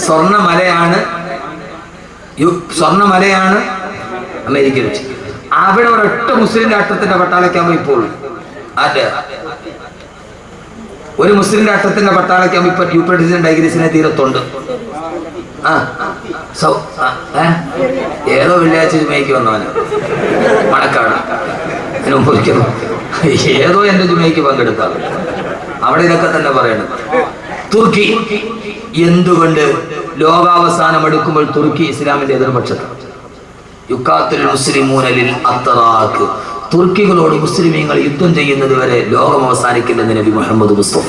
സ്വർണ്ണമലയാണ് അമേരിക്ക ലക്ഷ്യം. അവിടെ ഒരൊറ്റ മുസ്ലിം രാഷ്ട്രത്തിന്റെ പട്ടാളക്കാകുമ്പോ ഇപ്പോൾ അതെ, ഒരു മുസ്ലിം രാഷ്ട്രത്തിന്റെ പട്ടാളക്കാകുമ്പോ ഇപ്പൊ യൂഫ്രട്ടീസിന്റെ ടൈഗ്രീസിന്റെ തീരത്തുണ്ട്. ഏതോ വെള്ളിയാഴ്ച ജുമയ്ക്ക് വന്നവന് മണക്കാട് ഏതോ എന്റെ ജുമയ്ക്ക് പങ്കെടുക്കാം. അവിടെ ഇതൊക്കെ തന്നെ പറയണം. തുർക്കി എന്തുകൊണ്ട് ലോകാവസാനം എടുക്കുമ്പോൾ തുർക്കി ഇസ്ലാമിന്റെ എതിർപക്ഷത്ത്? യുക്കാത്തുൽ മുസ്ലിമൂന ലിൽ അത്റാഖ്, തുർക്കികളോട് മുസ്ലിമീങ്ങൾ യുദ്ധം ചെയ്യുന്നത് വരെ ലോകം അവസാനിക്കില്ലെന്ന് നബി മുഹമ്മദ് മുസ്തഫ.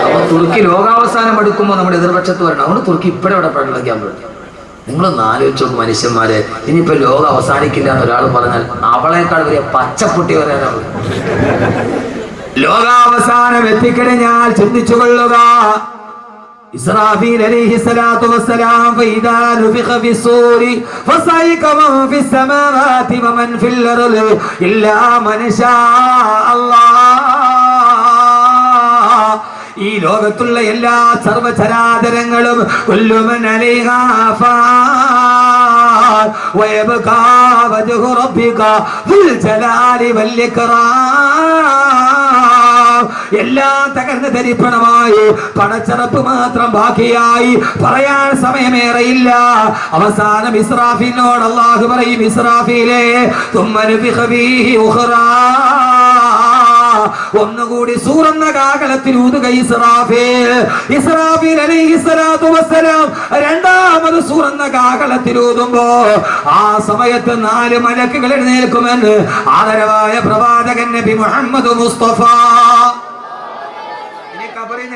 അപ്പൊ തുർക്കി ലോകാവസാനം എടുക്കുമ്പോൾ നമ്മുടെ എതിർപക്ഷത്ത് വരണം. അതുകൊണ്ട് തുർക്കി ഇപ്പോഴും അവിടെ പ്രകടിക്കാൻ പറ്റും. നിങ്ങളൊന്ന് ആലോചിച്ച് നോക്കും മനുഷ്യന്മാരെ. ഇനിയിപ്പോ ലോകം അവസാനിക്കില്ല എന്ന് ഒരാൾ പറഞ്ഞാൽ അവളേക്കാൾ വലിയ പച്ചപ്പൊട്ടി വരാനാവും. ലോകാവസാനം എത്തിക്കഴിഞ്ഞാൽ ചിന്തിച്ചു കൊള്ളുക. ഇസ്രാഫീൽ അലൈഹിസ്സലാത്തു വസ്സലാം ഫൈദാ നുഫിഖ ഫിസ്സൂരി ഫസൈക മൻ ഫിസ്സമാവാതി വമൻ ഫിൽ അർളി ഇല്ലാ മൻ ശാ അല്ലാഹ്. ഈ ലോകത്തുള്ള എല്ലാ സർവചരാചരങ്ങളും കുല്ലുമൻ അലൈഹാ ഫാൻ വയബ്കാ വജ്ഹു റബ്ബിക ദുൽ ജലാലി വൽ ഇക്റാം. എല്ലാം തകർന്ന് തരിപ്പണമായി പടച്ചറപ്പ് മാത്രം ബാക്കിയായി. പറയാൻ സമയമേറെയില്ല. അവസാനം ഇസ്രാഫീലിനോട് അല്ലാഹു പറയും, ഇസ്രാഫീലേ തുമ്മ നുഫിഖ ഫീഹി ഉഖറാ, ഒന്നുകൂടി സൂറന്ന കാഹളത്തിൽ ഊതുക ഇസ്രാഫീൽ. ഇസ്രാഫീൽ അലൈഹിസ്സലാത്തു വസ്സലാം രണ്ടാമത് സൂറന്ന കാഹളത്തിൽ ഊതുമ്പോ ആ സമയത്ത് 4 മലക്കുകൾ എഴുന്നേൽക്കുമെന്ന് ആദരവായ പ്രവാചകൻ നബി മുഹമ്മദ് മുസ്തഫ.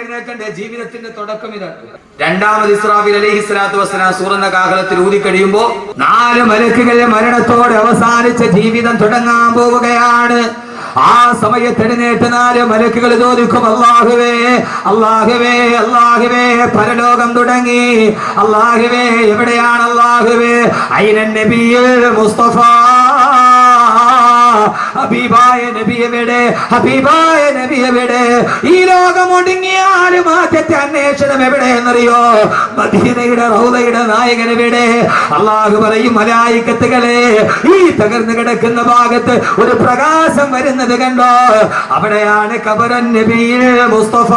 എഴുന്നേൽക്കണ്ടേ? ജീവിതത്തിന്റെ തുടക്കം ഇതാണ്. രണ്ടാമത് ഇസ്രാഫീൽ അലൈഹിസ്സലാത്തു വസ്സലാം സൂറന്ന കാഹളത്തിൽ ഊതി കഴിയുമ്പോ 4 മലക്കുകളുടെ മരണത്തോടെ അവസാനിച്ച ജീവിതം തുടങ്ങാൻ പോവുകയാണ്. ആ സമയത്ത് എഴുന്നേറ്റ് 4 മലക്കുകൾ ചോദിക്കും, അല്ലാഹുവേ അല്ലാഹുവേ അല്ലാഹുവേ, പരലോകം തുടങ്ങി. അല്ലാഹുവേ എവിടെയാണ് അല്ലാഹുവേ? ഐനൻ നബിയുൽ മുസ്തഫ, ഹബീബായ നബി എവിടെ? ഹബീബായ നബി എവിടെ? ഈ ലോകം ഒടുങ്ങിയാലും ആദ്യത്തെ അന്വേഷണം എവിടെയെന്നറിയോ? മദീനയുടെ റൗളയുടെ നായകൻ എവിടെ? അല്ലാഹു പറയും, മലായികത്തുകളെ, ഈ തകർന്നു കിടക്കുന്ന ഭാഗത്ത് ഒരു പ്രകാശം വരുന്നത് കണ്ടോ? അവിടെയാണ് ഖബറുൻ നബിയിൽ മുസ്തഫ.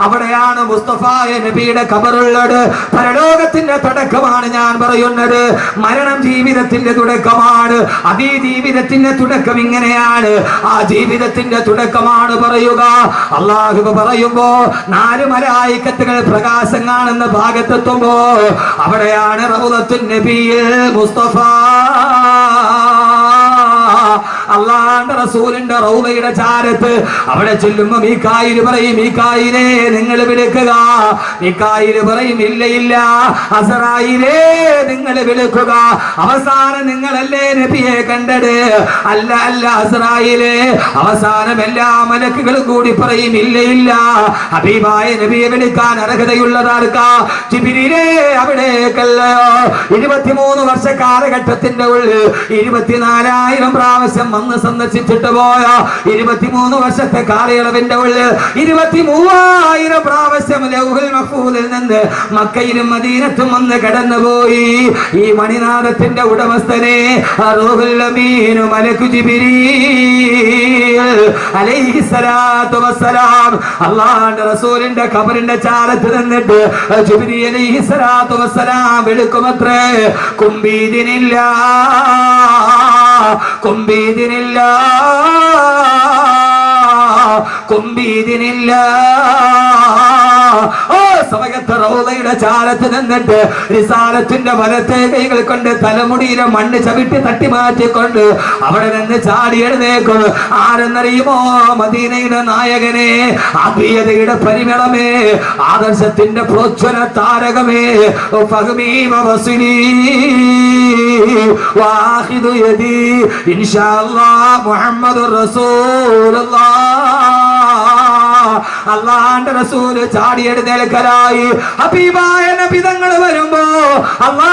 അവിടെയാണ് മുസ്തഫായ നബിയുടെ ഖബറുള്ളത്. പരലോകത്തിന്റെ തുടക്കമാണ് ഞാൻ പറയുന്നത്. മരണം ജീവിതത്തിന്റെ തുടക്കമാണ്. അതീ ജീവിതത്തിന്റെ തുടക്കം ഇങ്ങനെയാണ്. ആ ജീവിതത്തിന്റെ തുടക്കമാണ് പറയുക. അല്ലാഹു പറയുമ്പോ 4 മലായികത്തുകൾ പ്രകാശം കാണുന്ന ഭാഗത്തെത്തുമ്പോ അവിടെയാണ് റൗളത്തുൻ നബിയിൽ മുസ്തഫ. അല്ലാഹുവിന്റെ റസൂലിന്റെ റൗളയുടെ ചാരത്ത് അവിടെ ചെല്ലുമ്പോ മീകായിൽ പറയും, മീകായിലേ നിങ്ങൾ വിളിക്കുക. മീകായിൽ പറയും, ഇല്ല ഇല്ല. അസ്രായീലേ നിങ്ങൾ വിളിക്കുക. അവസാനം നിങ്ങളല്ലേ നബിയെ കണ്ടത്? അല്ല അല്ല അസ്രായീലേ. അവസാനം എല്ലാ മലക്കുകളും കൂടി പറയും, ഇല്ല ഇല്ല. ഹബീബായ നബിയെ വിളിക്കാൻ അർഹതയുള്ളതാർക്കാ? ജിബ്രീലേ അവിടേക്കല്ലയോ? 23 വർഷ കാലഘട്ടത്തിന്റെ ഉള്ളിൽ 24,000 പ്രാവശ്യം വന്ന് സന്ദർശിച്ചിട്ട് പോയ 23 വർഷത്തെ കാലയളവിന്റെ ഉള്ളിൽ 23,000 പ്രാവശ്യം ലൗഹുൽ മഹ്ഫൂദിൽ നിന്ന് മക്കയിലും മദീനത്തും വന്ന് കടന്നുപോയി. ഈ മണിനാഥത്തിന്റെ ഉടമസ്ഥനെ റൂഹുൽ അമീൻ മലക്കു ജിബ്രീൽ അലൈഹിസ്സലാത്തു വസ്സലാം അല്ലാഹുവിന്റെ റസൂലിന്റെ ഖബറിന്റെ ചാരത്ത് നിന്നിട്ട് ജിബ്രീൽ അലൈഹിസ്സലാത്തു വസ്സലാം വിളിക്കുമത്രേ, കുംബീദിനില്ല കുംബീദിനില്ല കുംബീദിനില്ല. ഓ സമയത്ത് റൗളയുടെ ചാരത്ത് നിന്നിട്ട് റിസാലത്തിന്റെ വലത്തെ കൈകൾ കൊണ്ട് തലമുടിയിലെ മണ്ണ് ചവിട്ടി തട്ടി മാറ്റിക്കൊണ്ട് അവിടെ നിന്ന് ചാടി എഴുന്നേക്കും. ആരെന്നറിയുമോ? മദീനയുടെ നായകനെ, ആത്മീയതയുടെ പരിമളമേ, ആദർശത്തിന്റെ പ്രോജ്വല താരകമേ, ഫഹ്മീമ വസ്ലി വാഹിദു യദി ഇൻഷാഅല്ലാഹ് മുഹമ്മദുർ റസൂലുള്ളാഹ്. അല്ലാഹുവിന്റെ റസൂൽ ചാടി എഴുന്നേൽക്കലായി. ഹബീബായ നബി തങ്ങൾ വരുമ്പോ അല്ലാഹ്